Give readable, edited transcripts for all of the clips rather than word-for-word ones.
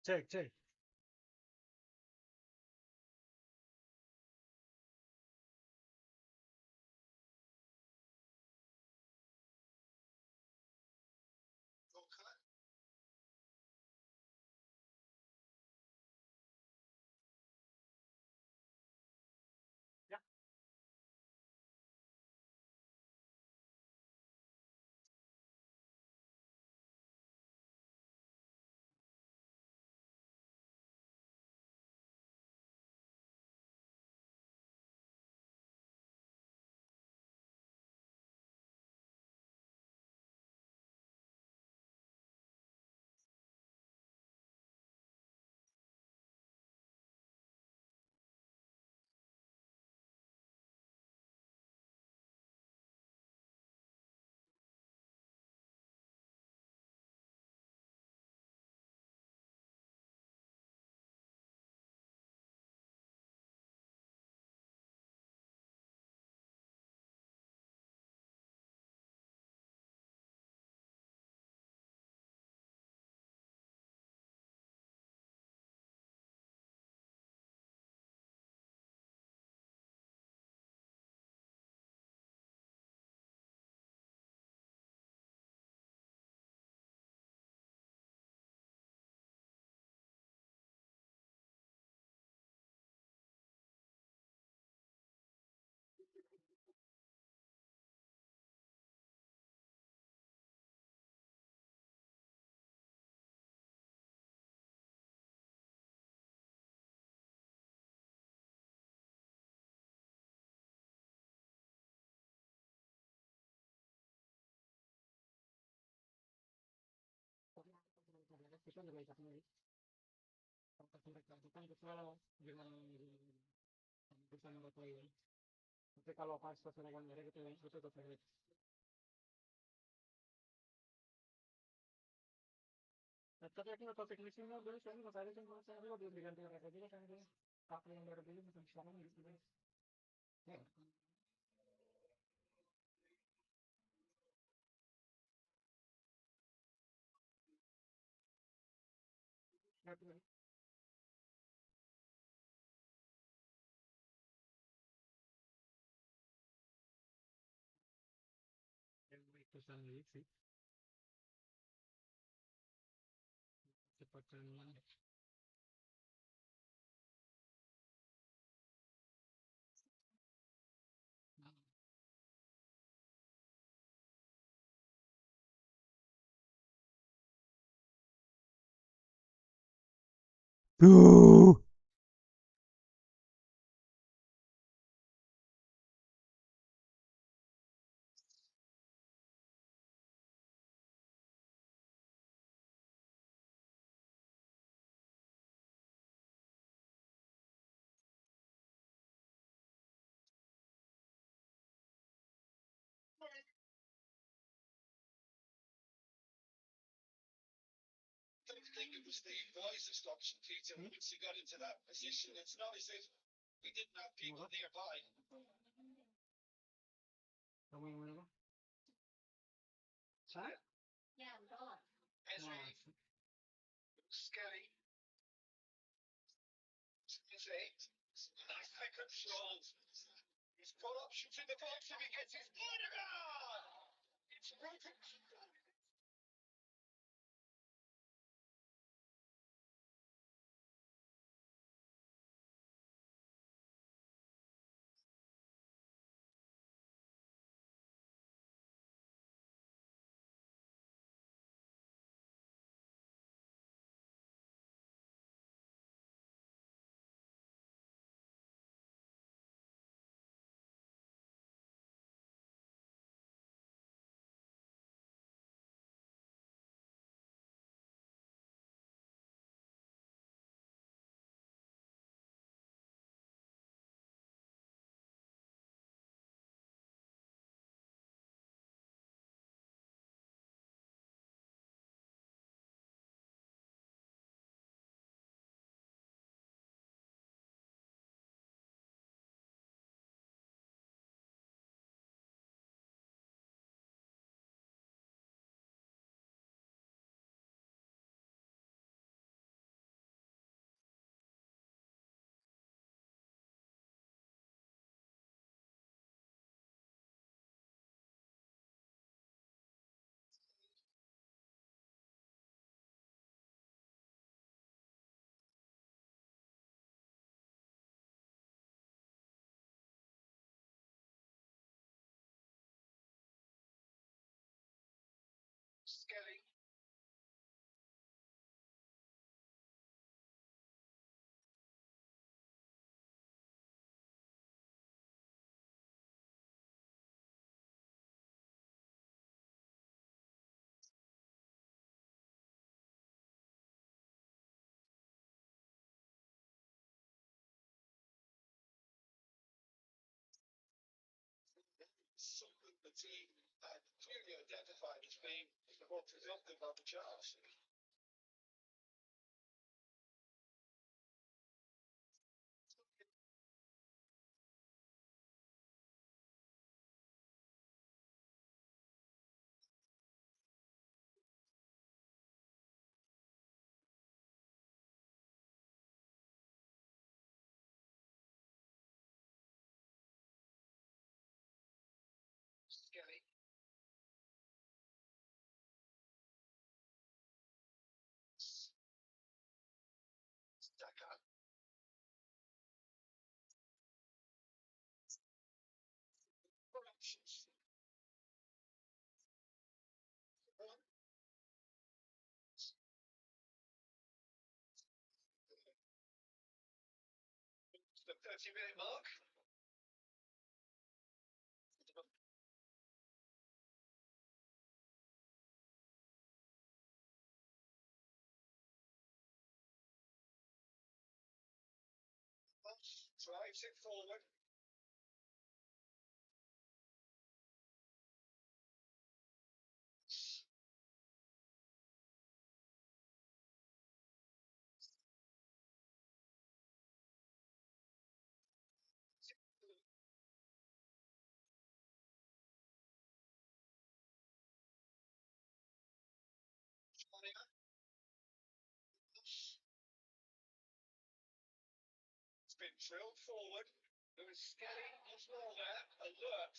Cek, cek. Ya. Kita juga ikut sendiri. Kita kita dengan bisa mengetahui. Tapi kalau pas sesuai mereka itu terkait. Tapi aku nggak tahu teknisnya dulu soalnya pas ada kan saya belum diganti mereka juga kan dia. Apa yang baru beli bisa sekarang gitu. Ya. Tapi yang itu sendiri sih cepatkan. Duh. Think it was the wisest option, Peter. Once he got into that position, it's not as if we didn't have people nearby. Kamu yang mana? Saya? Ezri, scary. Is eight. Nice pick control. He's got options in the box if he gets his Odegaard! It's broken. Skelly. Something the team had clearly identified as being the more presumptive of the charge. Skelly. Saka. Corrections. The 30-minute mark. Drives it forward. It's been drilled forward. There is Skelly as well there. Alert.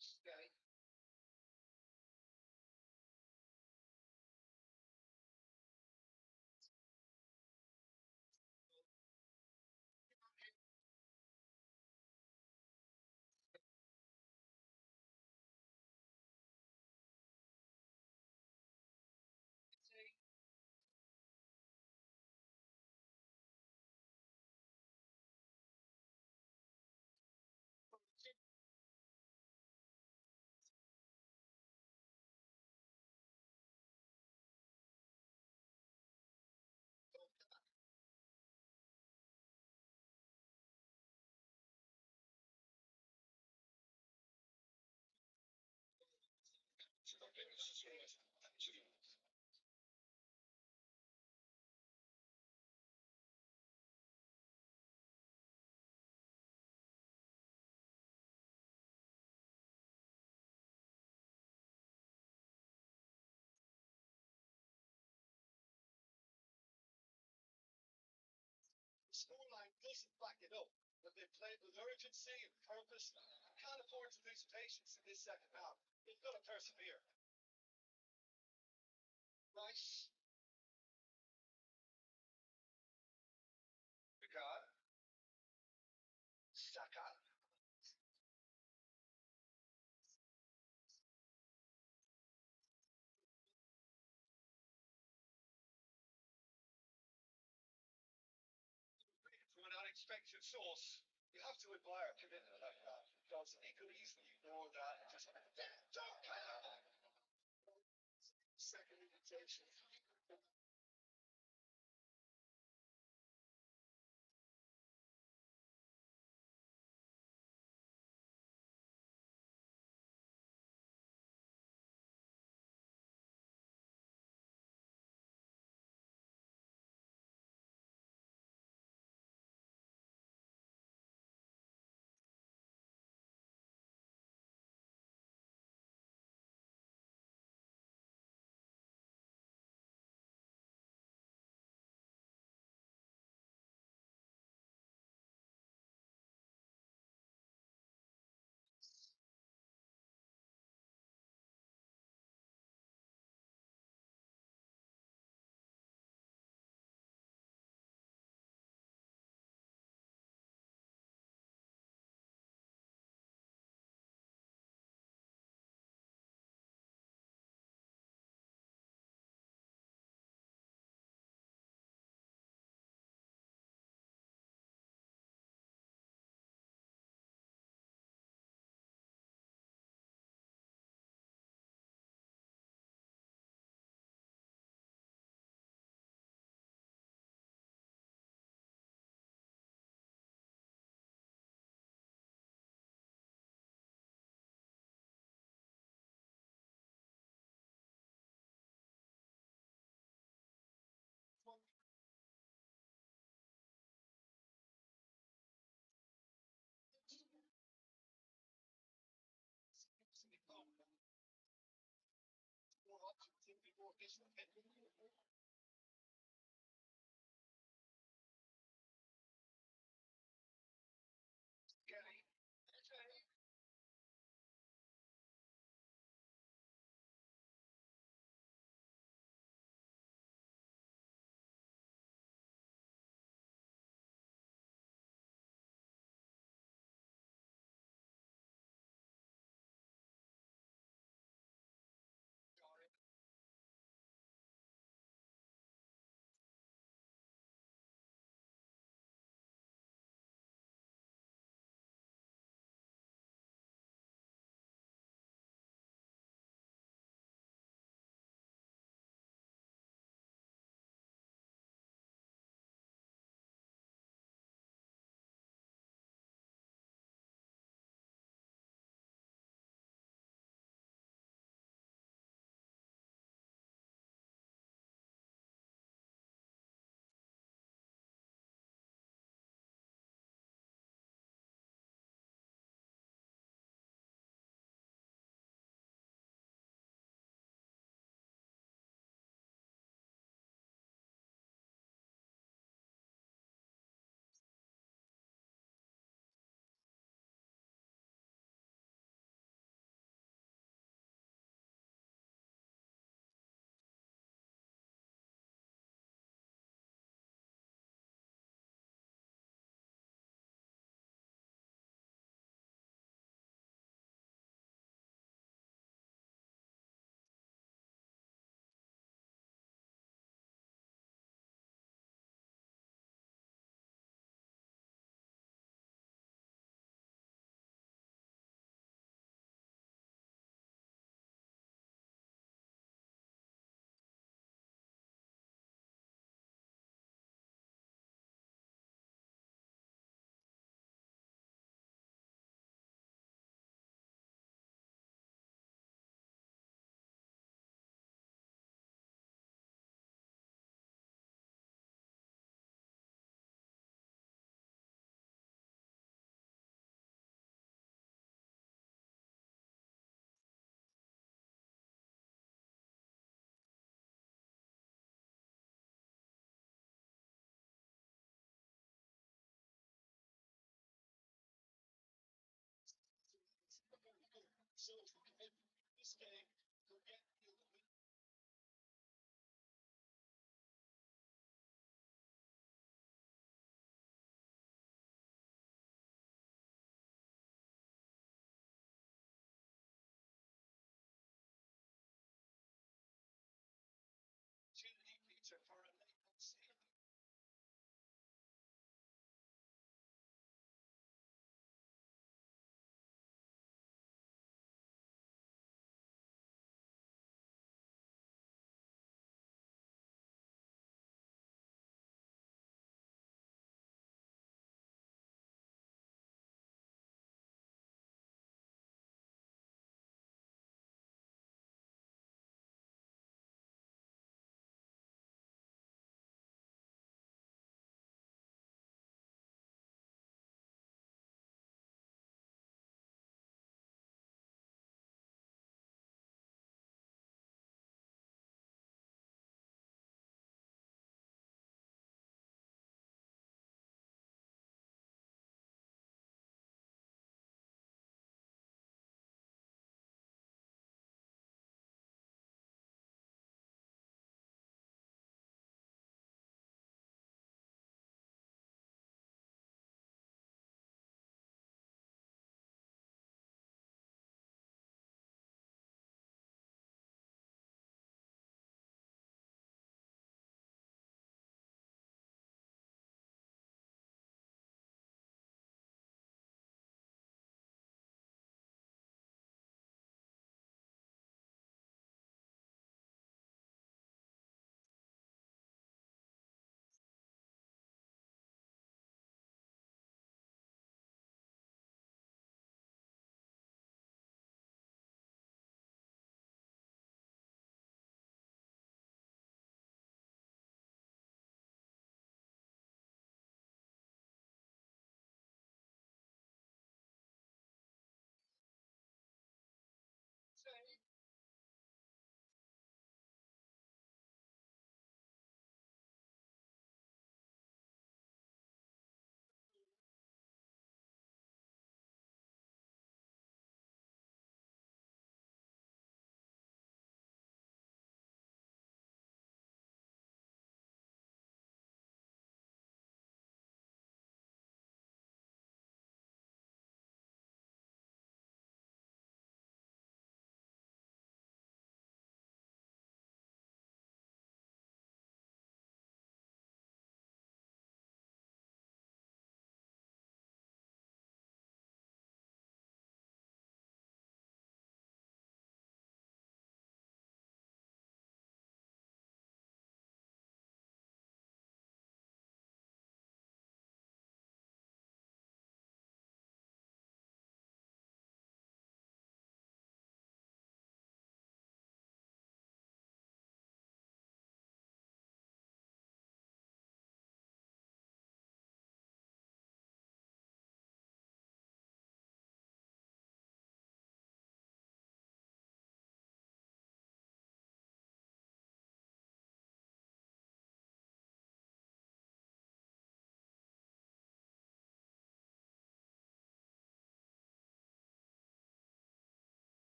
Skelly. The scoreline doesn't back it up, but they played with urgency and purpose. Can't afford to lose patience in this second half. They've got to persevere. Rice. Picard. Saka. From an unexpected source. You have to admire a commitment like that because he could easily ignore that and just second invitation. More options before this one. Getting so this game, forget the opportunity, Peter, for a late save.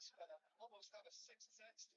this fella almost have a sixth sense.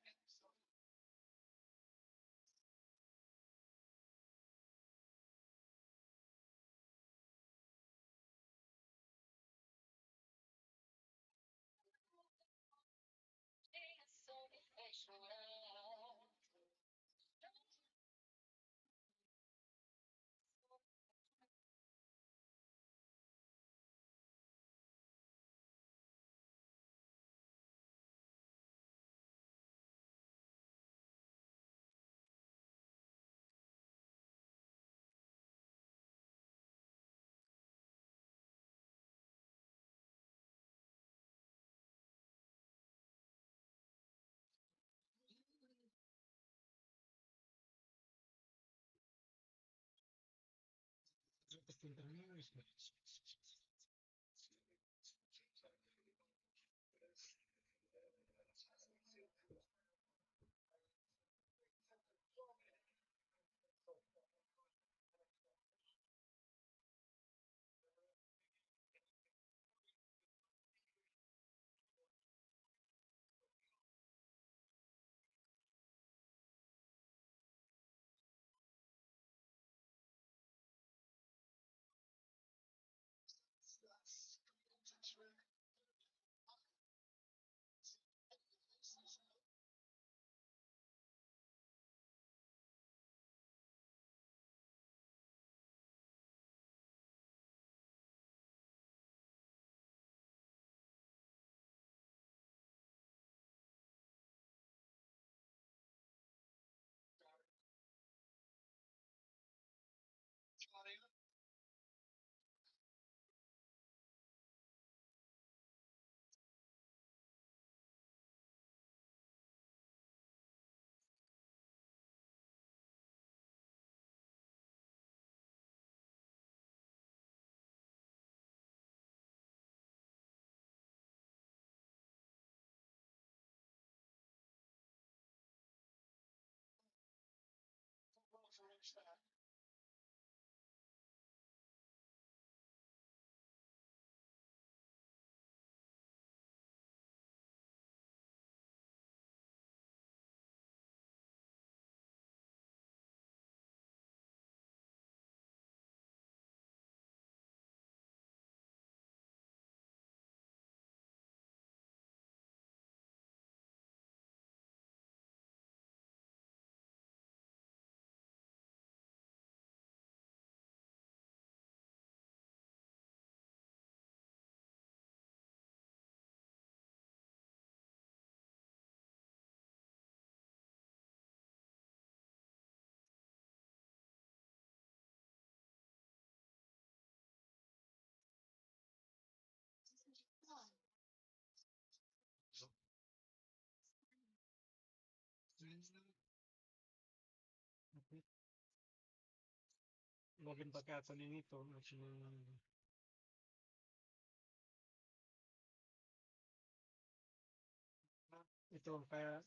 Login pagka nito, ito, kaya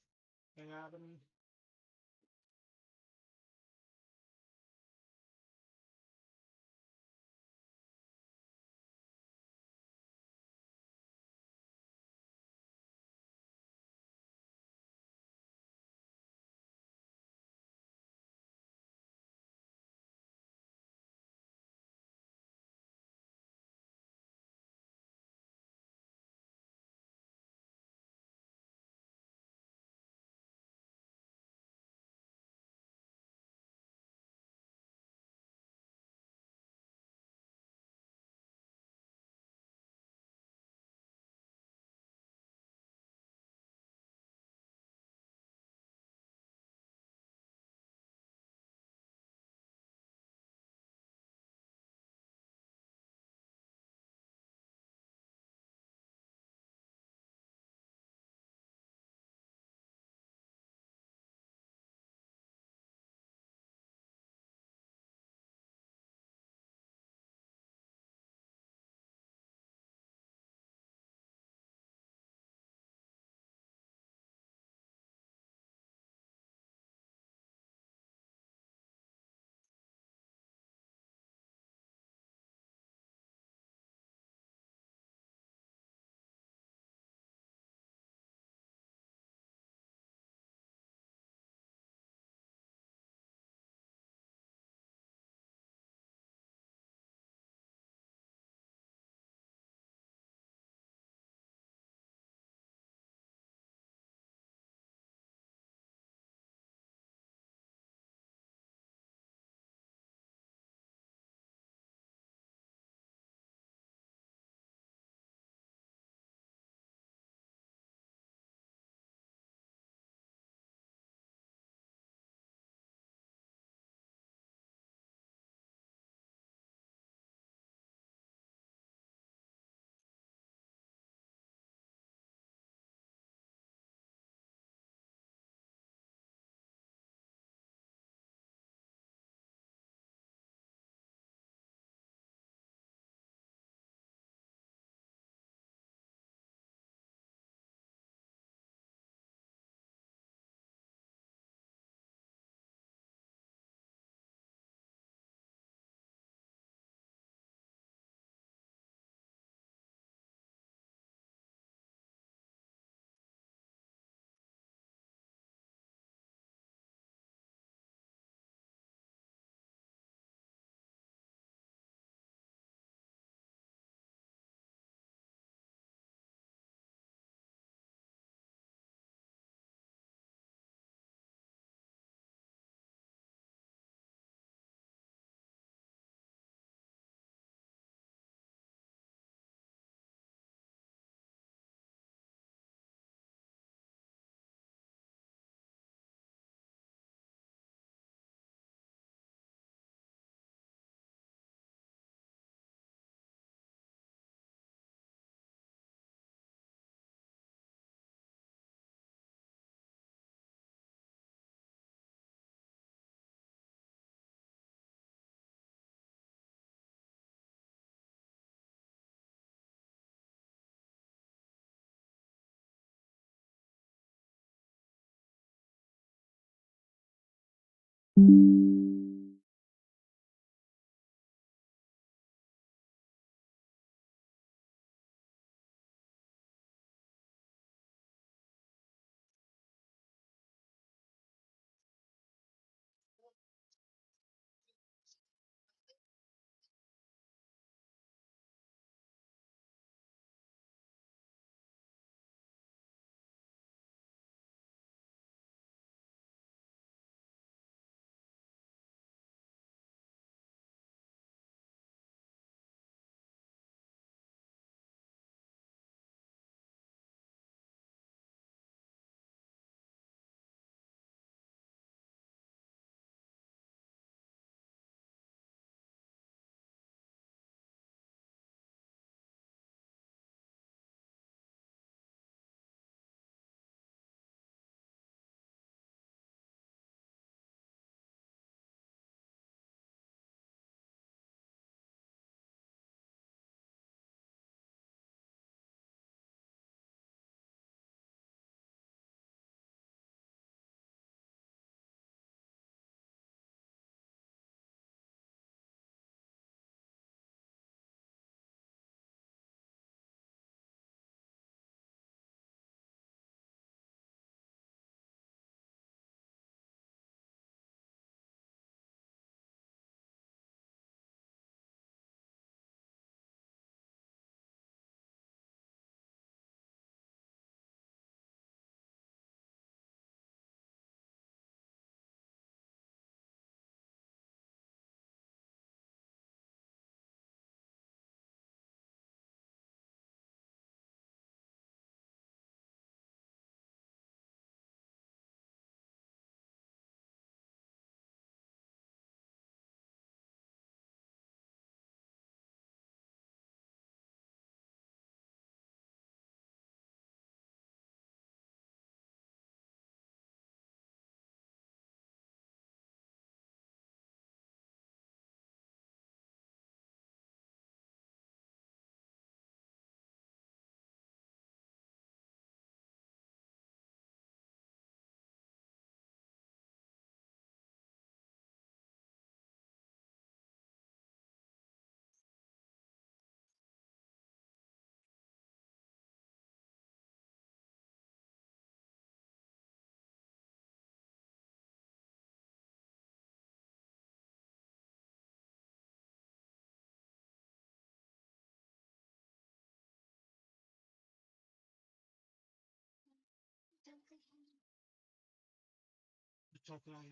Tatayan.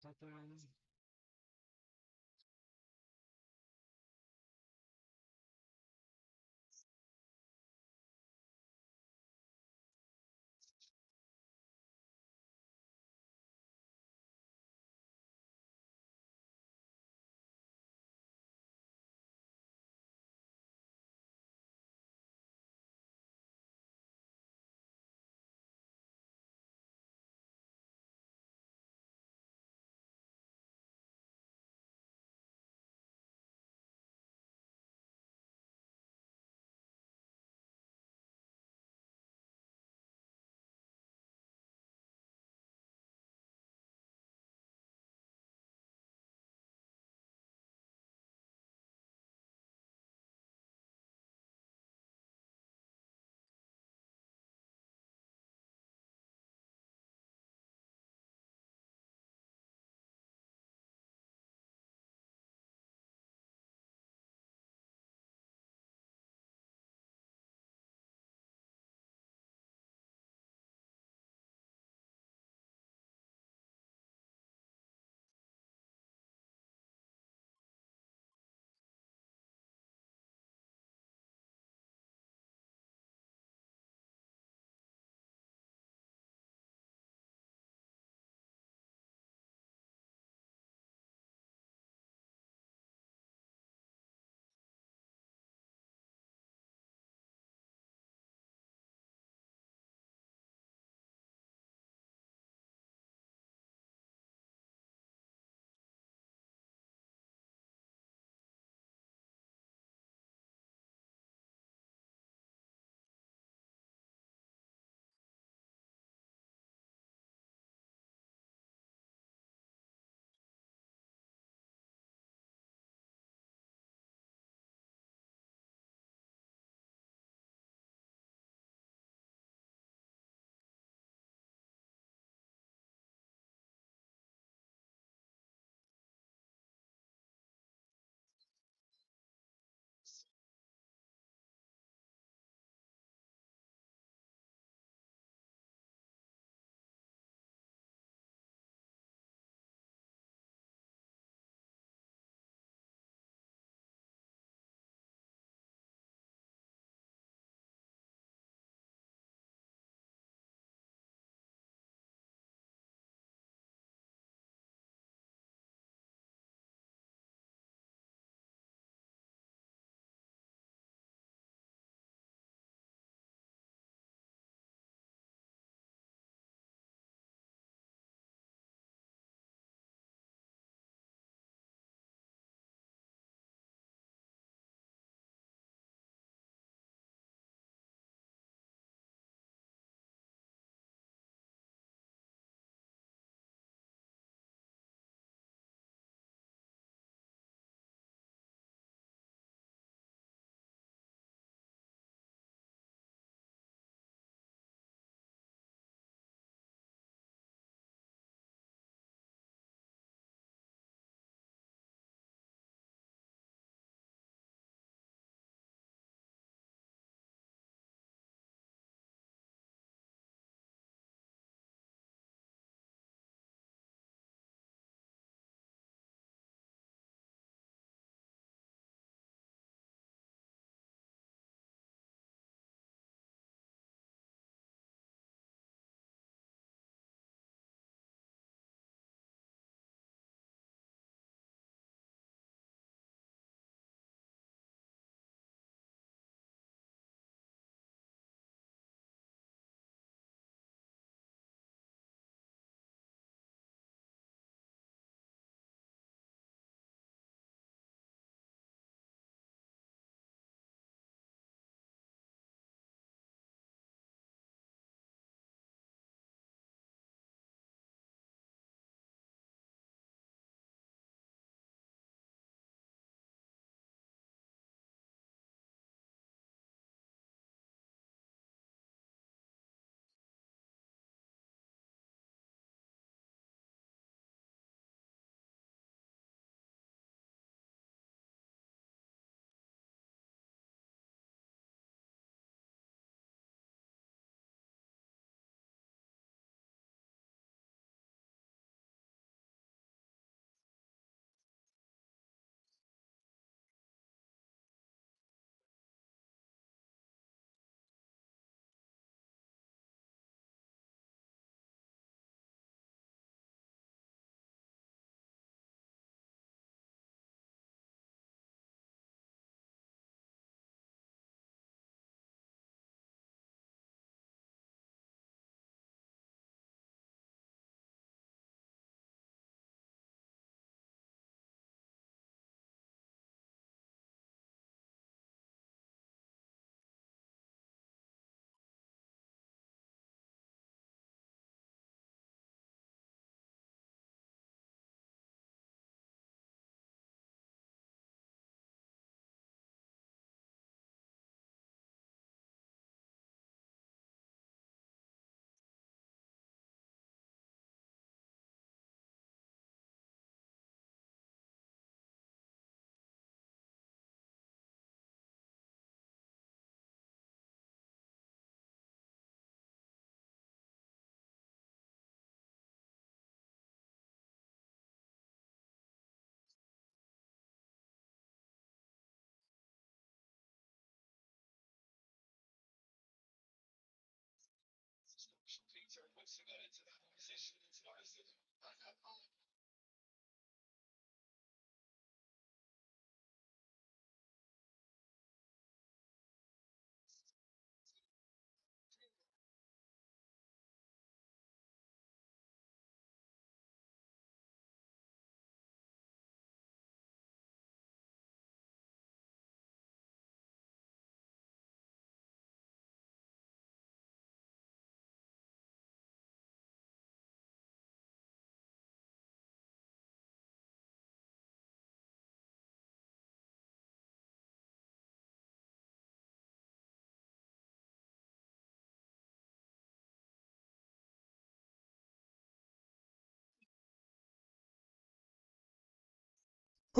Tatayan.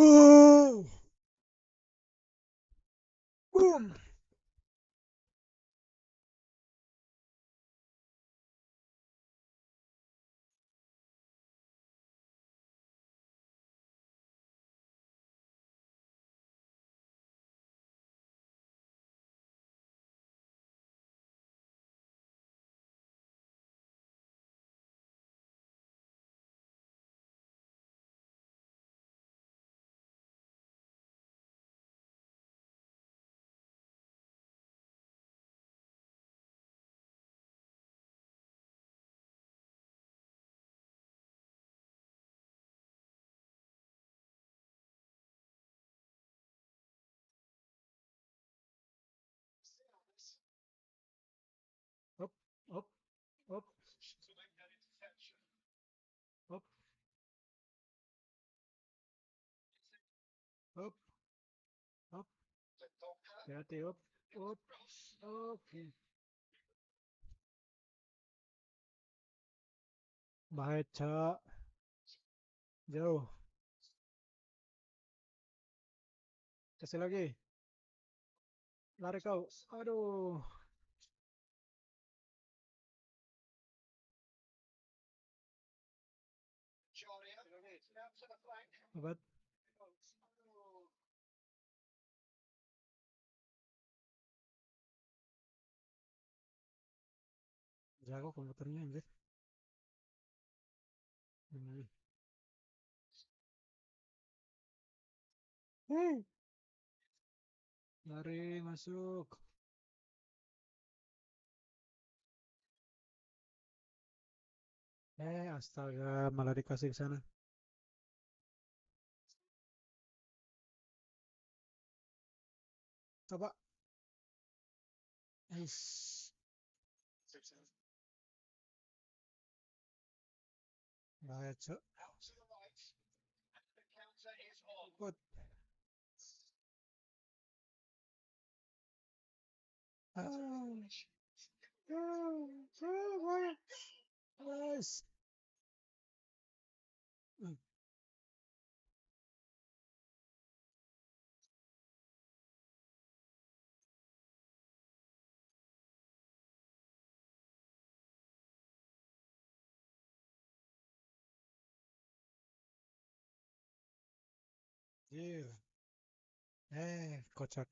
Oh, boom. Up, up, up, up, up, up. Hati-hati, up, up. Okay. Baca. Jauh. Kasih lagi. Lari kau. Aduh. Obat. Jago komputernya anjir. Hmm. Lari masuk. Astaga, malah dikasih ke sana. Coba. Ais. Baca. What? Ah. Nice. Yeah. Kocak.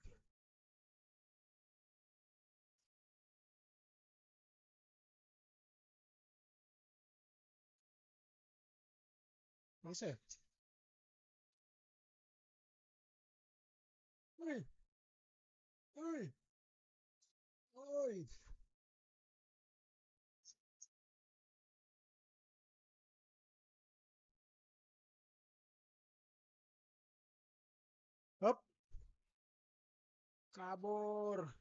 Bisa ya? Oi, oi, oi. Hop, kabur.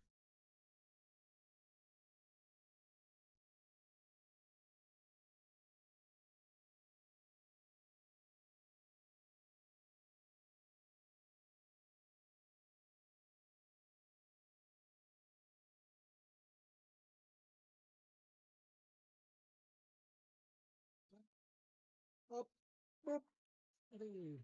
Hop, hop. Aduh.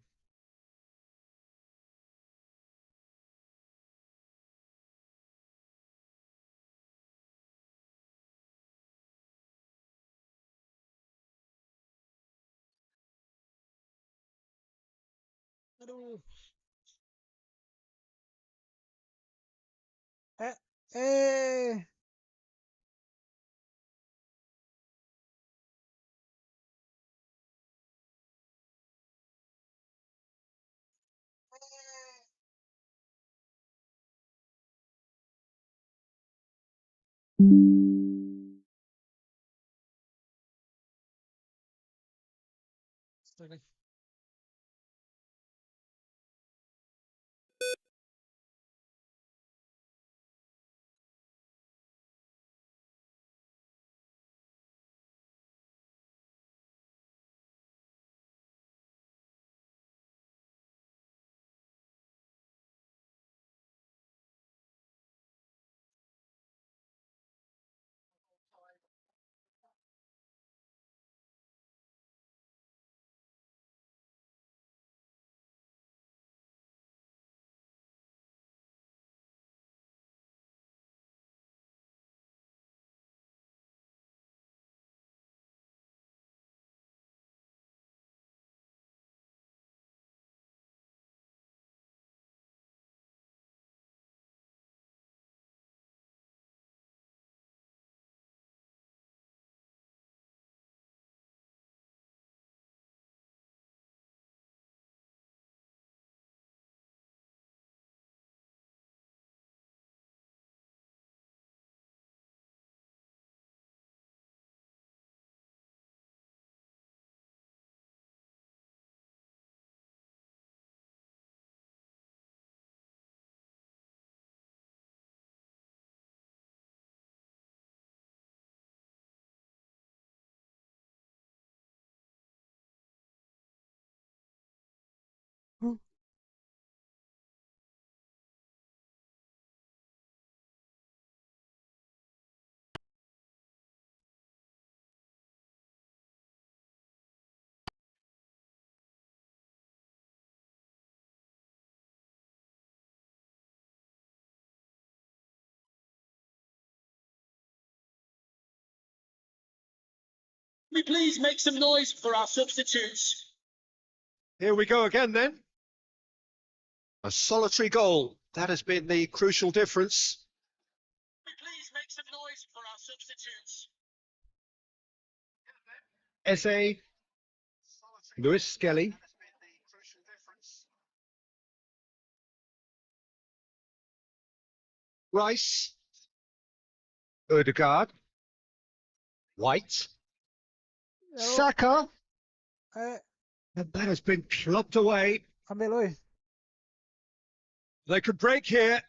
Aduh. Eh, eh. Strike lagi. We please make some noise for our substitutes. Here we go again then. A solitary goal. That has been the crucial difference. We please make some noise for our substitutes. Eze, Lewis Skelly, Rice, Odegaard, White, Yo. Saka, Eh, and that has been clubbed away. ambil oi. They could break here.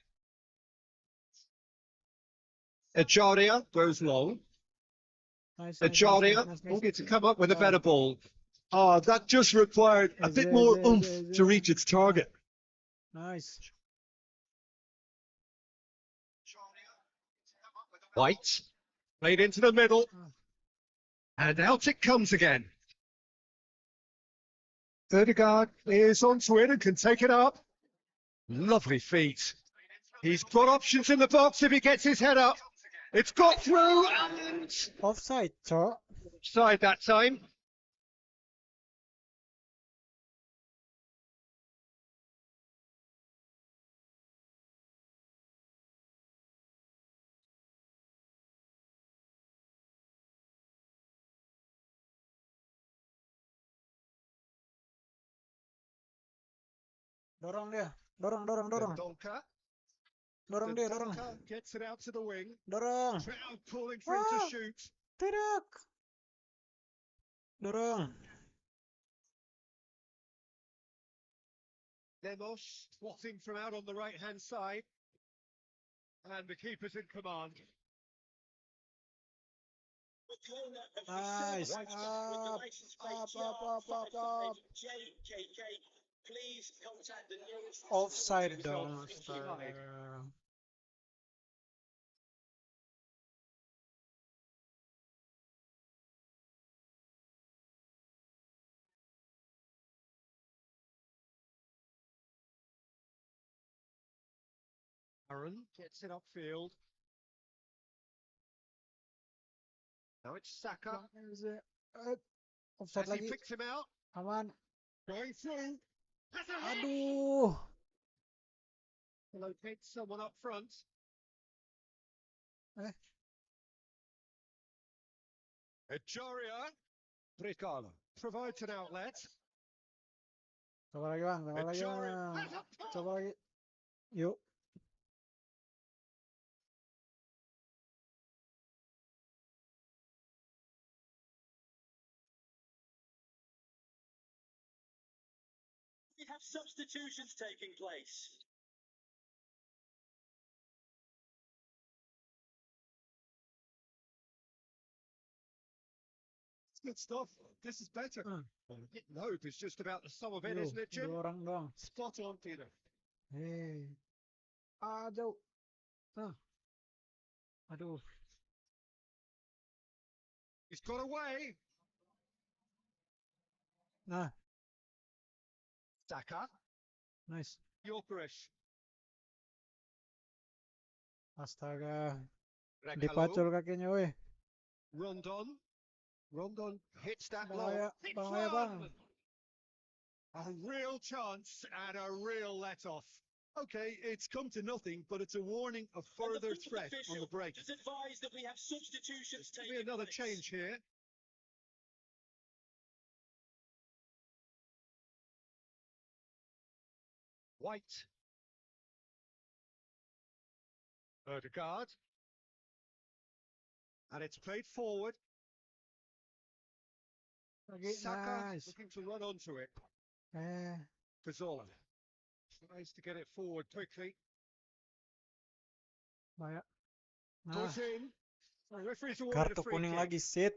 Ejaria goes long. Nice, Ejaria will get to come up with a better ball. Ah, that just required a bit more oomph to reach its target. Nice. White played into the middle, and out it comes again. Odegaard is onto it and can take it up. Lovely feet. He's got options in the box if he gets his head up. It's got through and Offside, cok. side that time. Dorong dia. Dorong. Donker. Dorong dia, dorong. Donker gets it out to the wing. Dorong. Now calling for him to Ah. shoot. Tidak. Dorong. Lemos swatting from out on the right-hand side. And the keeper's in command. Nice. Up. Please contact the nearest Offside hospital. dong. Astaga. Aaron gets it upfield. Now it's Saka. Offside As he lagi. picks him out, Aman. going through. Has a head. Aduh. Locates someone up front. Ejaria. Bricala provides an outlet. Coba lagi bang. Ejaria has a pass. Coba lagi. Yuk. substitutions taking place. Good stuff. This is better. Load is just about the sum of it, Yo, isn't it, Jim? 2 orang doang. Spot on, Peter. Hei. Aduh. Ah. Aduh. He's got away. Nah, Saka. nice. Yorkerish. Astaga. Rekalo. Dipacul kakinya, weh. Rondon. Rondon hits that Bahaya, low. bahaya bang. A real chance and a real let-off. Okay, it's come to nothing, but it's a warning of further threat on the break. Just advise that we have substitutions There'll taking be another place. change here. White. Odegaard. And it's played forward. Lagi, Saka nice. looking to run onto it. Eh, Cazorla tries to get it forward quickly. bahaya. Nah, Goes in. The referee's awarded a kartu free kuning kick. lagi, sit.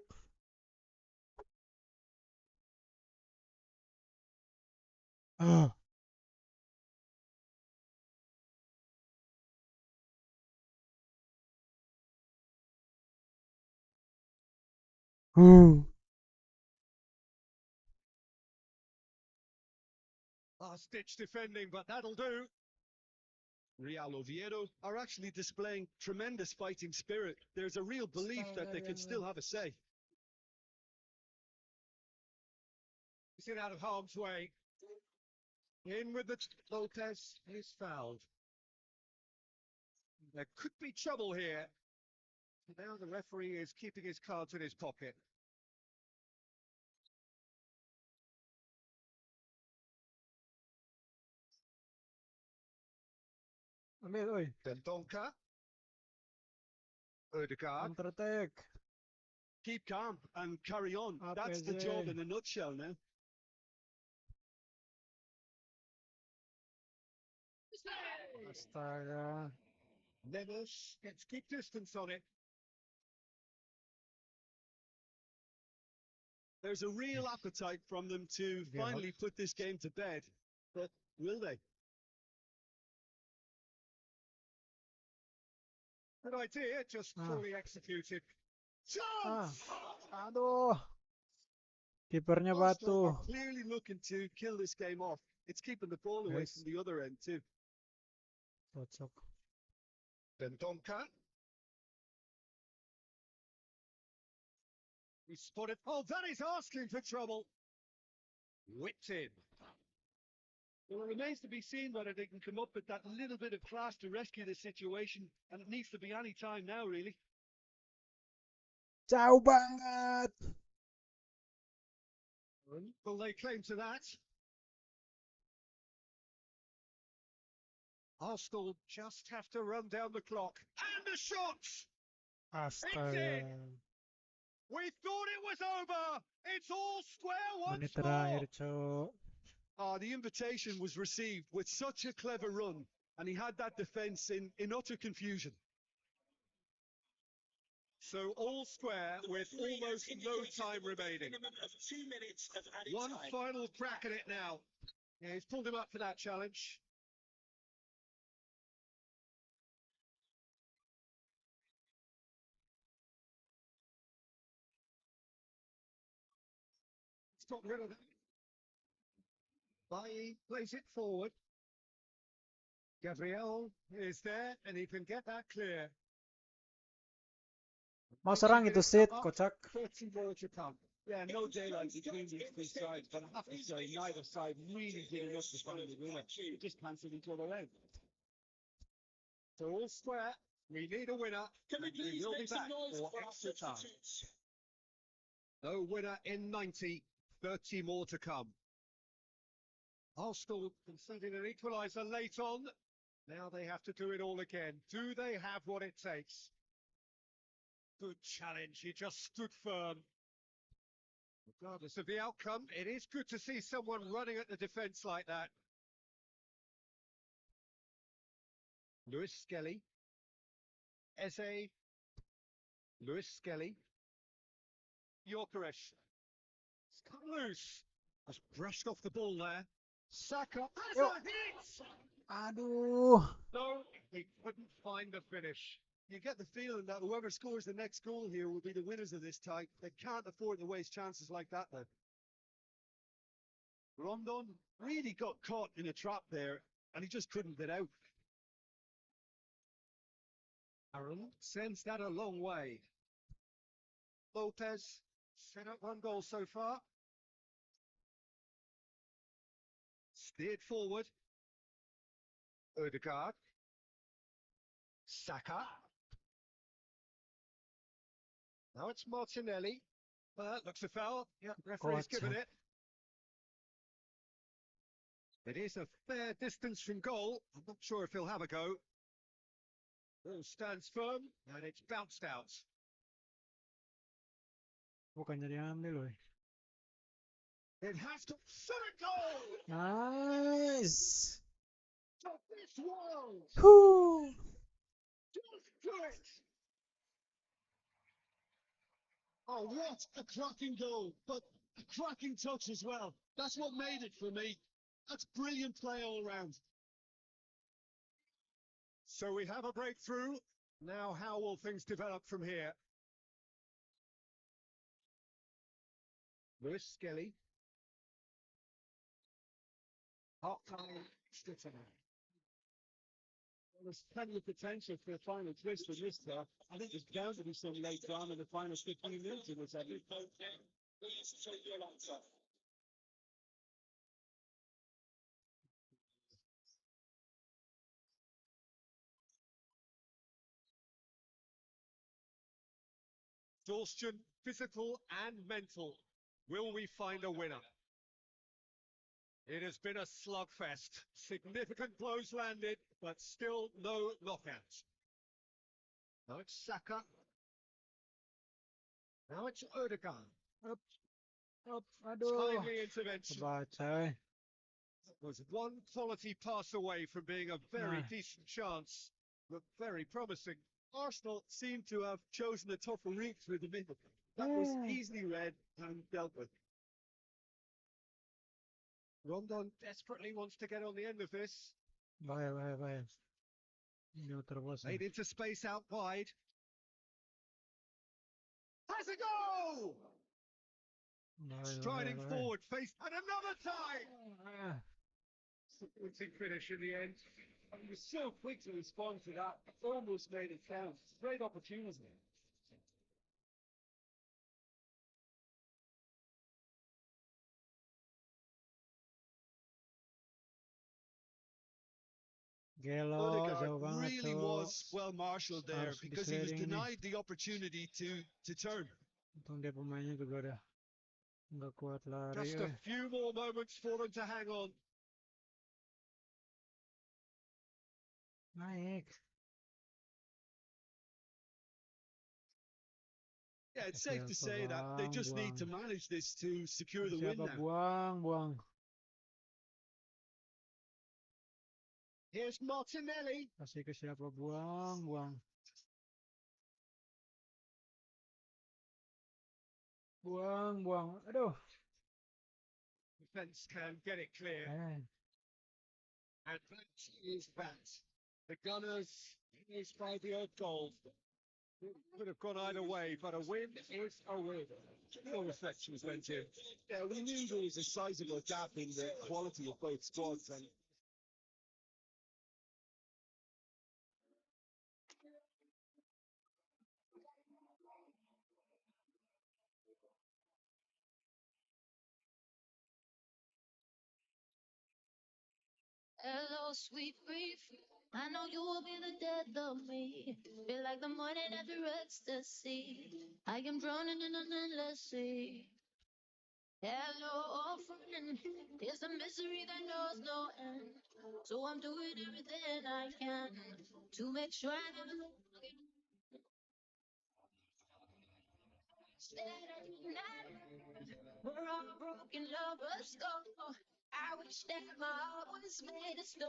Ah. Last-ditch defending, but that'll do. Real Oviedo are actually displaying tremendous fighting spirit. There's a real belief that they can still have a say. He's in out of harm's way. In with the Lopez is fouled. There could be trouble here. Now the referee is keeping his cards in his pocket. Ambil, oi. Dendonka. Odegaard. Counter attack. Keep calm and carry on. Up That's the as job a- in a nutshell now. Astaga. Levels gets good distance on it. There's a real appetite from them to Yeah. finally put this game to bed, but will they? Good idea, just poorly executed. Ah. Chance! Aduh. Kipernya Arsenal batu. are clearly looking to kill this game off. It's keeping the ball away Yes. from the other end too. Cocok. Dendonka. He spotted. Oh, that is asking for trouble. Whipped in. Well, it remains to be seen whether they can come up with that little bit of class to rescue the situation, and it needs to be any time now, really. Jauh banget. Will they claim to that? Arsenal just have to run down the clock. And the shots! Astaga. We thought it was over! It's all square once Menit more! terakhir, cok. The invitation was received with such a clever run, and he had that defence in utter confusion. So all square with almost no time remaining. Minimum of 2 minutes of added One time. final crack at it now. Yeah, he's pulled him up for that challenge. He's got rid of it. Bailly plays it forward. Gabriel is there, and he can get that clear. Mau serang itu, sit, kocak. 30 more to come. Yeah, no daylight between these two sides, but I have to say, neither side really did enough to find the winner. It just cancelled each other out. So all square, we need a winner. Can we and we please will be make some back noise for for our extra time. substitutes? No winner in 90, 30 more to come. Arsenal conceding an equaliser late on. Now they have to do it all again. Do they have what it takes? Good challenge. He just stood firm. Regardless of the outcome, it is good to see someone running at the defence like that. Lewis Skelly. Eze. Lewis Skelly. Yorkeresh. It's come loose. Has brushed off the ball there. Saka has Yo. a hit! Aduh. No, he couldn't find the finish. You get the feeling that whoever scores the next goal here will be the winners of this tie. They can't afford to waste chances like that then. Rondon really got caught in a trap there and he just couldn't get out. Aaron sends that a long way. Lopez set up one goal so far. Steered forward. Odegaard. Saka. Now it's Martinelli. Looks a foul. Yeah, referee's Gotcha. given it. It is a fair distance from goal. I'm not sure if he'll have a go. Ball stands firm and it's bounced out. Bukannya diambil loh. It has to third goal Nice. of this world. Whew. Just do it. Oh, what a cracking goal, but a cracking touch as well. That's what made it for me. That's brilliant play all round. So we have a breakthrough. Now how will things develop from here? Lewis Skelly. Half-time extra time. Well, there's plenty of potential for a final twist in this stuff. I think there's bound to be some later on in the final 15 minutes of this epic. Exhaustion, physical and mental. Will we find a winner? It has been a slugfest. Significant blows landed, but still no knockouts. Now it's Saka. Now it's Odegaard. Aduh. Timely intervention. Kebaca. Was one quality pass away from being a very Nah. decent chance. Looked very promising. Arsenal seem to have chosen a tougher route through the middle. That was easily read and dealt with. Rondon desperately wants to get on the end of this. Bahaya. Ini terus. Made into space out wide. Has a goal! Striding forward, face, and another time! Disappointing finish in the end. He was so quick to respond to that. Almost made it count. Great opportunity. Gelo, Odegaard jauh banget really tuh. was well marshaled there Harus because he was disliding nih. denied the opportunity to turn. Untung dia pemainnya juga udah nggak kuat lari. Just a few more moments for them to hang on. Naik. Yeah, it's safe to say that they just need to manage this to secure the win Siapa now. buang. Here's Martinelli. Kasih ke siapa buang. Buang. Aduh. Defence can get it clear. And that is that. The Gunners is by the odd goal. Could have gone either way, but a win is a win. No reflections went in. Yeah, we knew there was a sizable gap in the quality of both squads, and Hello, sweet brief. I know you will be the death of me. Feel like the morning after ecstasy. I am drowning in an endless sea. Hello, old friend. There's a misery that knows no end. So I'm doing everything I can to make sure I never forget. Said I do not. We're all broken lovers go. I wish that my heart was made of stone.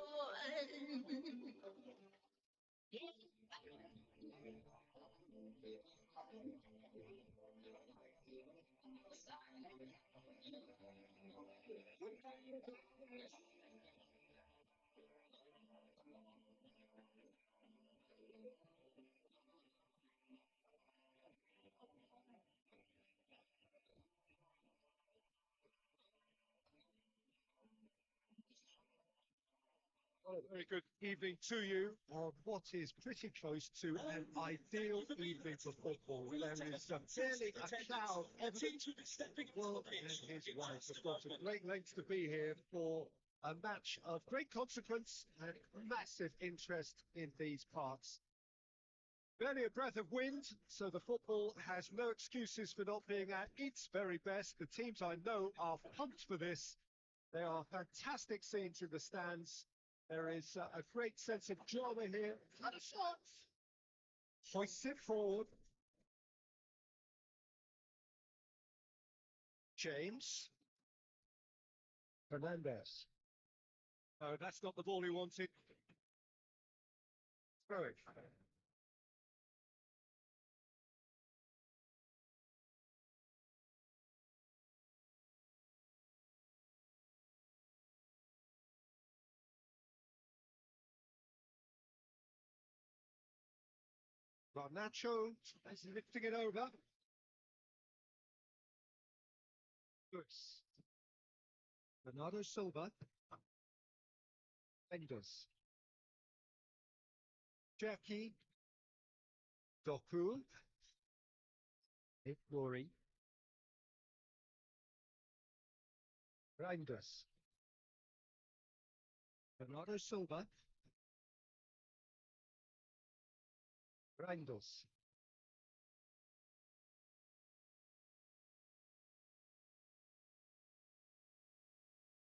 Well, a very good evening to you on what is pretty close to an ideal evening for football. There is barely a cloud evident. Well, and his wife have gone to great lengths to be here for a match of great consequence and massive interest in these parts. Barely a breath of wind, so the football has no excuses for not being at its very best. The teams I know are pumped for this. There are fantastic scenes in the stands. There is a great sense of drama here. And a shot! Hoists it forward. James. Fernandez. No, that's not the ball he wanted. Throw it. Garnacho is lifting it over. Lewis. Bernardo Silva. Mendes. Jackie. Doku. Nick Rory. Reinders. Bernardo Silva. Reinders.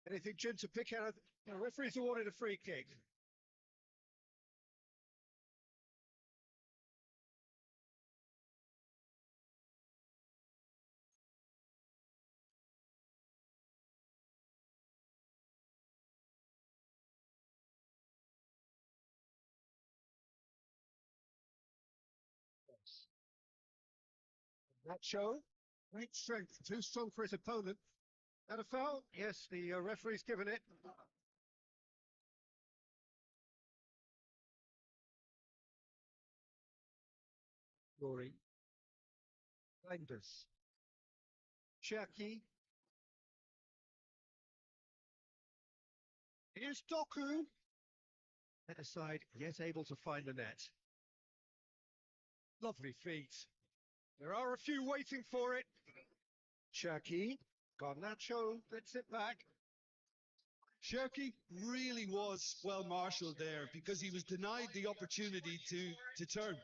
Anything, Jim, to pick out? The referee's awarded a free kick. Nacho, great strength, too strong for his opponent. And a foul? Yes, the referee's given it. Rory. Reinders. Cherki. Here's Doku. Net aside, yet able to find the net. Lovely feet. There are a few waiting for it. Cherki. Garnacho gets it back. Cherki really was well marshalled there because he was denied the opportunity to turn.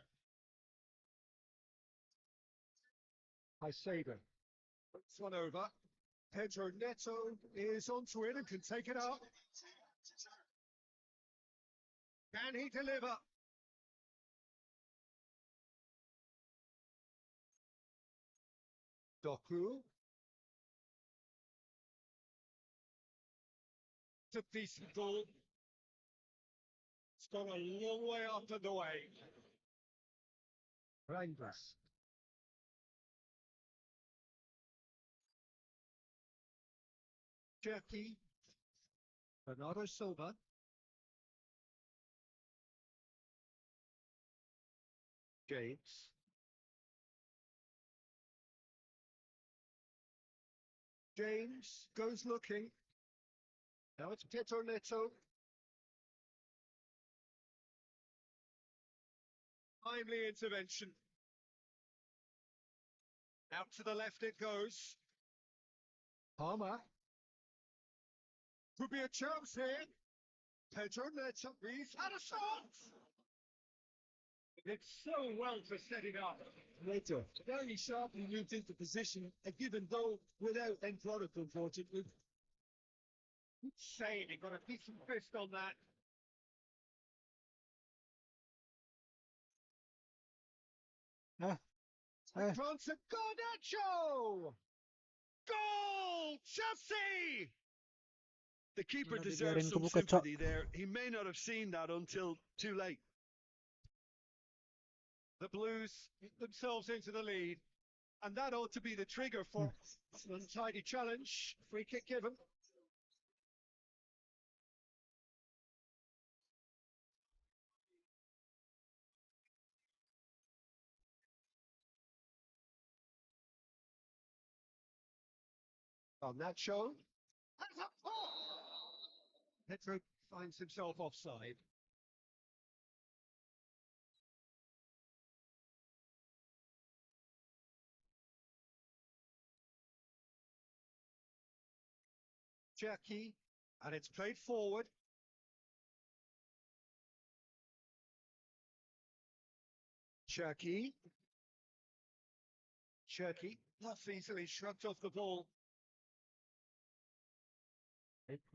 Caicedo. Puts one over. Pedro Neto is onto it and can take it up. Can he deliver? Doku. It's a decent goal. It's gone a long way up and away. Reinders. Cherki. Bernardo Silva. James. James goes looking. Now it's Pedro Neto. Timely intervention. Out to the left it goes. Palmer. Could be a chance here. Pedro Neto. He's had a shot. It's so well for setting up. Neto very sharply moved into position, given though without end product, unfortunately. Good save. He got a decent fist on that. France and Garnacho! Goal! Chelsea! The keeper Ano, deserves bigyan some ko buka, Chok. sympathy there. He may not have seen that until too late. The Blues themselves into the lead. And that ought to be the trigger for an untidy challenge. Free kick given. On that show, Petro finds himself offside. Cherki, and it's played forward. Cherki. That's easily shrugged off the ball.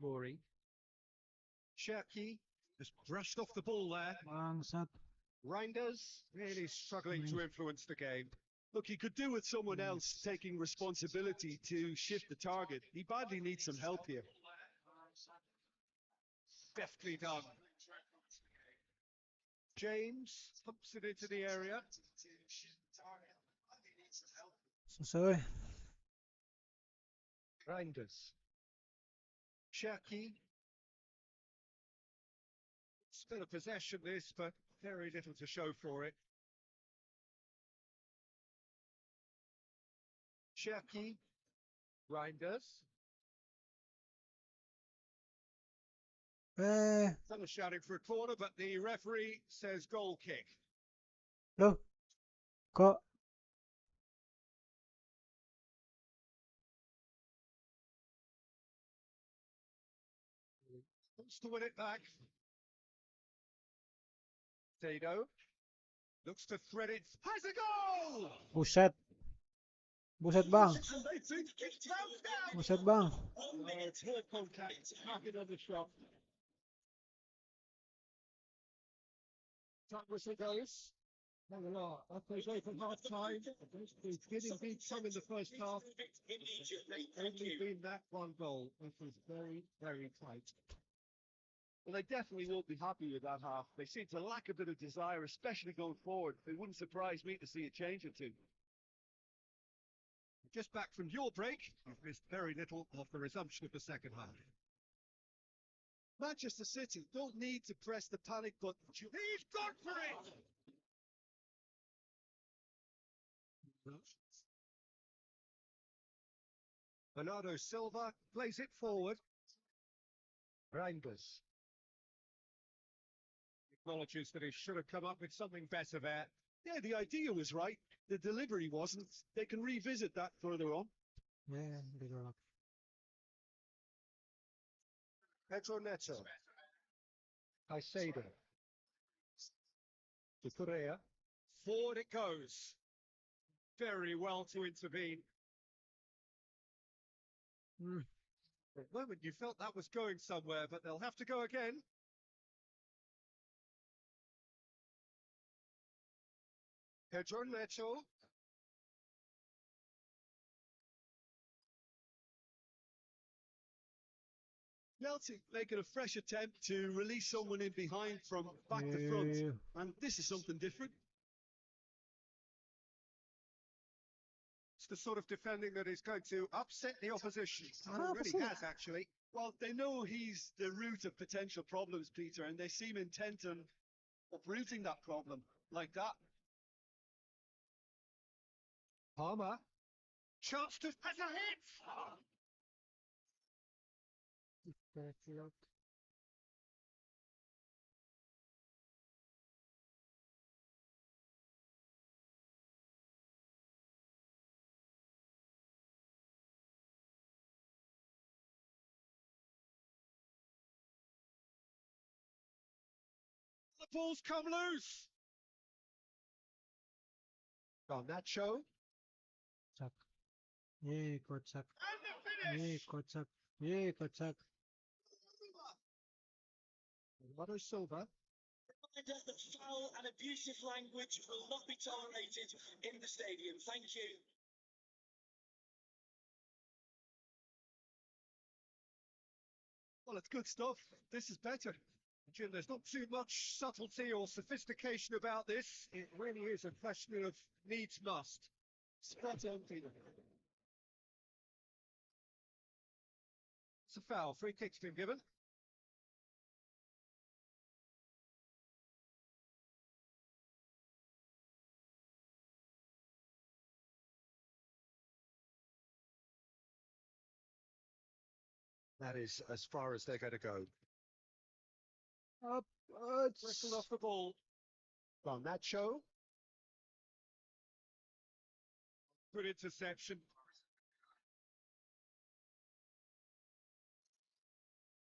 Rory. Cherki just brushed off the ball there. Bangsat. Reinders really struggling to influence the game. Look, he could do with someone else taking responsibility to shift the target. He badly needs some help here. Deftly done. James pumps it into the area. Susoy. Reinders. Cherki. Still a possession this, but very little to show for it. Cherki. Reinders. Some are shouting for a corner, but the referee says goal kick. Loh. Kok. Wants to win it back. Tado looks to thread it. Has a goal! Buset. Buset bang. Buset bang. It's full contact. Happy on the shot. That whistle goes. That goes open half time. It's getting beat some in the first half. Only been that one goal, which was very, very tight. Well, they definitely won't be happy with that half. They seem to lack a bit of desire, especially going forward. It wouldn't surprise me to see a change or two. Just back from your break, you've missed very little of the resumption of the second half. Manchester City don't need to press the panic button. He's gone for it! Bernardo Silva plays it forward. Reinders acknowledges that he should have come up with something better there. Yeah, the idea was right. The delivery wasn't. They can revisit that further on. Yeah, bigger up. Pedro Neto. Caicedo. To Correa. Forward it goes. Very well to intervene. For a moment you felt that was going somewhere, but they'll have to go again. Pedro Neto. Chelsea making a fresh attempt to release someone in behind from back to front. Yeah. And this is something different. It's the sort of defending that is going to upset the opposition. Already has, actually. Well, they know he's the root of potential problems, Peter, and they seem intent on uprooting that problem like that. Palmer. Chance to has a hit! The ball's come loose. On that show. Sak. Yay, kocak. And the Yay, finish. kocak. Yay, kocak. Bernardo Silva. Reminder that foul and abusive language will not be tolerated in the stadium. Thank you. Well, it's good stuff. This is better. Jim, there's not too much subtlety or sophistication about this. It really is a question of needs must. Spot on, Peter. It's a foul. Free kick's been given. That is as far as they're going to go. Whistle off the ball. On that show, Good interception.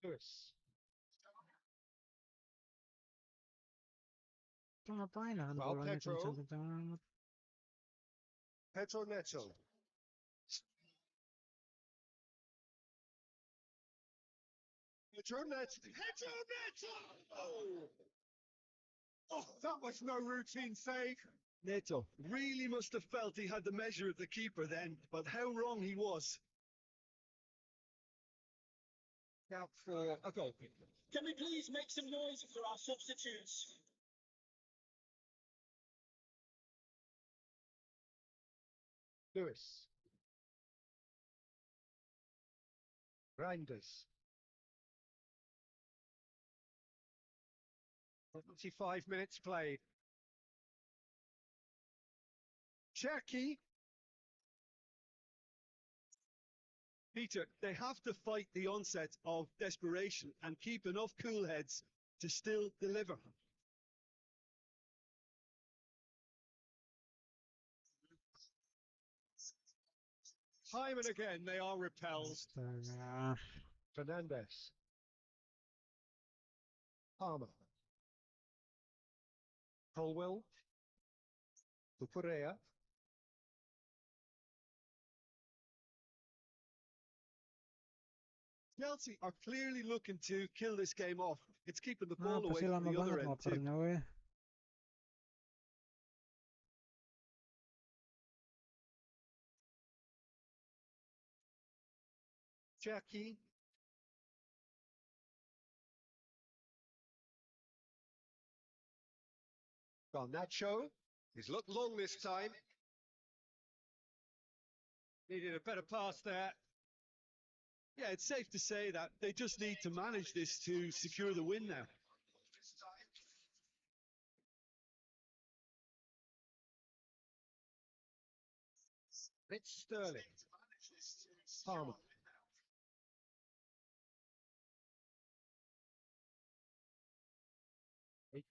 Lewis. Ito ngapain ah? Well, Bola niya Pedro. kencang-kencang. Pedro Neto. Pedro Neto. Pedro Neto! Oh! Oh, that was no routine save. Neto really must have felt he had the measure of the keeper then, but how wrong he was. Out for a goal. Can we please make some noise for our substitutes? Lewis. Reinders. 75 minutes played. Cherky. Peter, they have to fight the onset of desperation and keep enough cool heads to still deliver. Time and again, they are repelled. Astaga. Fernandez. Palmer. Colwell. Cucurella. Chelsea are clearly looking to kill this game off. It's keeping the ball Apa away sih from lama the other banget end ngopernya too. weh. Jackie. On that show, he's looked long this time. Needed a better pass there. Yeah, it's safe to say that they just need to manage this to secure the win now. It's Sterling. Palmer.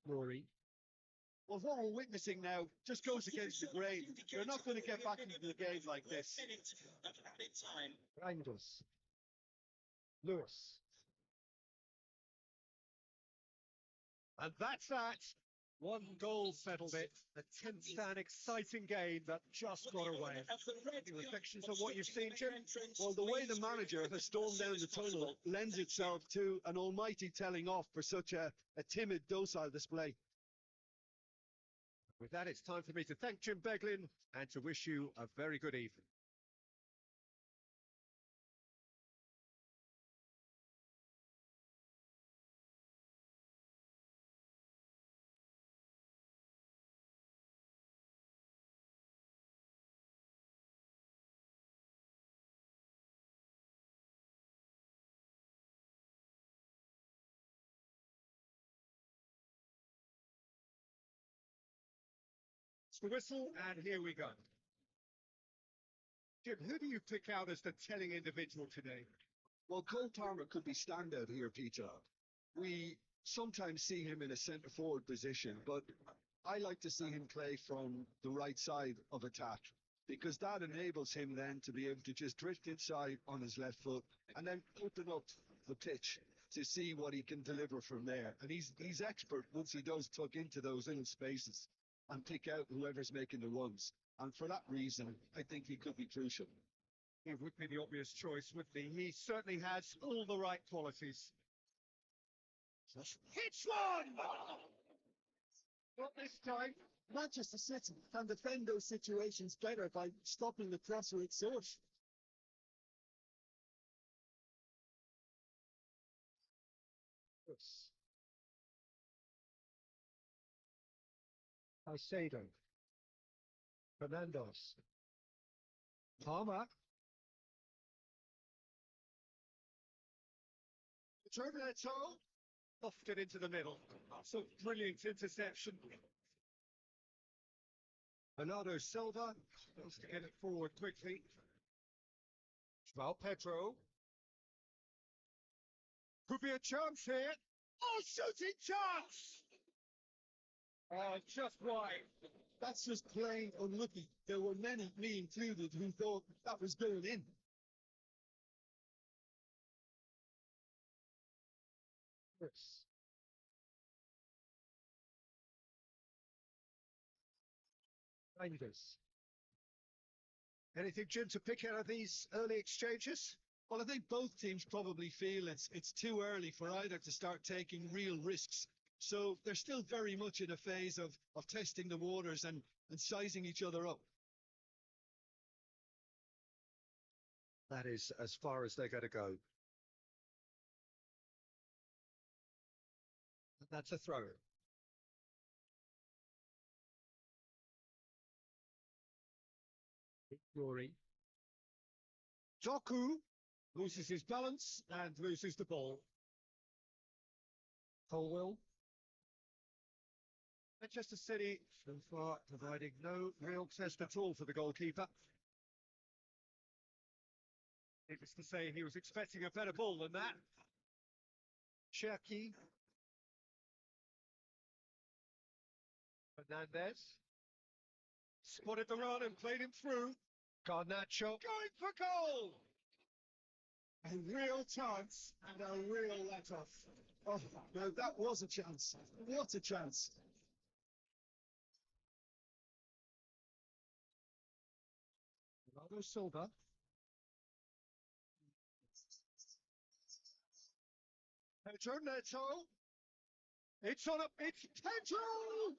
Rory. Well, what we're witnessing now just goes against the grain. They're not going to get back into the game like this. Minute of added time. Reinders. Lewis. And that's that. One goal settled it. A tense and exciting game that just got away. Any reflections on what you've seen, Jim? Well, the way the manager has stormed down the tunnel lends itself to an almighty telling off for such a timid, docile display. With that, it's time for me to thank Jim Beglin and to wish you a very good evening. It's the whistle, and here we go. Jim, who do you pick out as the telling individual today? Well, Cole Palmer could be standout here, Peter. We sometimes see him in a centre forward position, but I like to see him play from the right side of attack because that enables him then to be able to just drift inside on his left foot and then open up the pitch to see what he can deliver from there. And he's expert once he does tuck into those little spaces and pick out whoever's making the runs. And for that reason, I think he could be crucial. He would be the obvious choice, wouldn't he? He certainly has all the right qualities. Hits one! Not this time. Manchester City can defend those situations better by stopping the crosser at source. Lewis. Caicedo. Fernandes. Palmer. Terminator. Offed it into the middle. That's a brilliant interception. Bernardo Silva wants to get it forward quickly. João Pedro. Could be a chance here. Oh, shooting chance! Just wide. That's just plain unlucky. There were many, me included, who thought that was going in. Chris. Rangers. Anything, Jim, to pick out of these early exchanges? Well, I think both teams probably feel it's too early for either to start taking real risks. So they're still very much in a phase of testing the waters and sizing each other up. That is as far as they're going to go. That's a throw. Rory. Doku loses his balance and loses the ball. Colwell. Manchester City so far providing no real test at all for the goalkeeper. Needless to say, he was expecting a better ball than that. Cherki. Fernandes. Spotted the run and played him through. Garnacho going for goal. A real chance and a real let-off. Oh, no, that was a chance. What a chance. Bernardo Silva. Pedro Neto. It's on up. It's Pedro.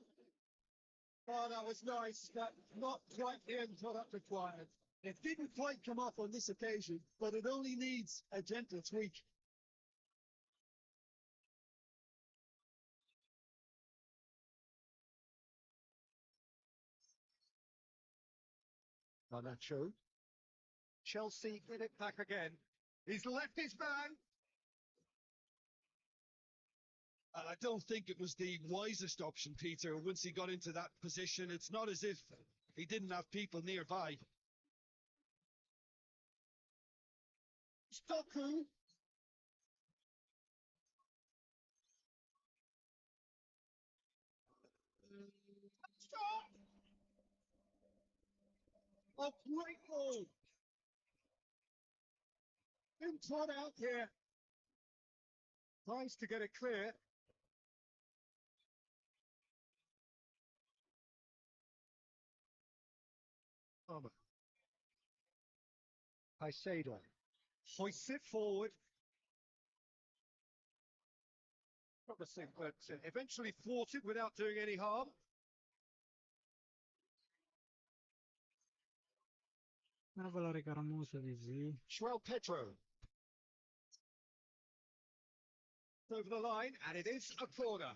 Oh, that was nice. That not quite the end product required. It didn't quite come off on this occasion, but it only needs a gentle tweak. Garnacho. Chelsea get it back again. He's left his man. And I don't think it was the wisest option, Peter. Once he got into that position, it's not as if he didn't have people nearby. Doku. Stop! Oh, great ball! Been caught out here. Tries to get it clear. Palmer. Caicedo. Hoists it forward. Promising, but eventually thwarted without doing any harm. Kenapa lari ke arah musuh sih? João Pedro. Over the line, and it is a corner.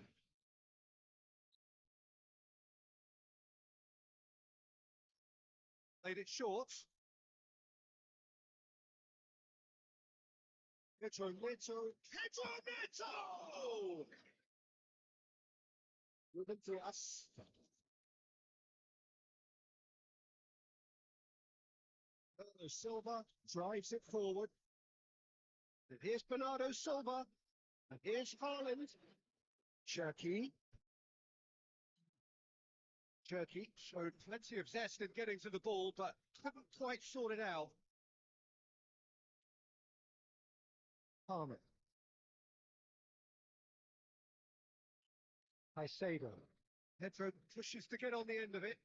Played it short. Pedro Neto. Pedro Neto! Ruben Dias. Bernardo Silva drives it forward. And here's Bernardo Silva. And here's Haaland. Cherki. Cherki showed plenty of zest in getting to the ball, but couldn't quite sort it out. Palmer. Caicedo. Pedro pushes to get on the end of it.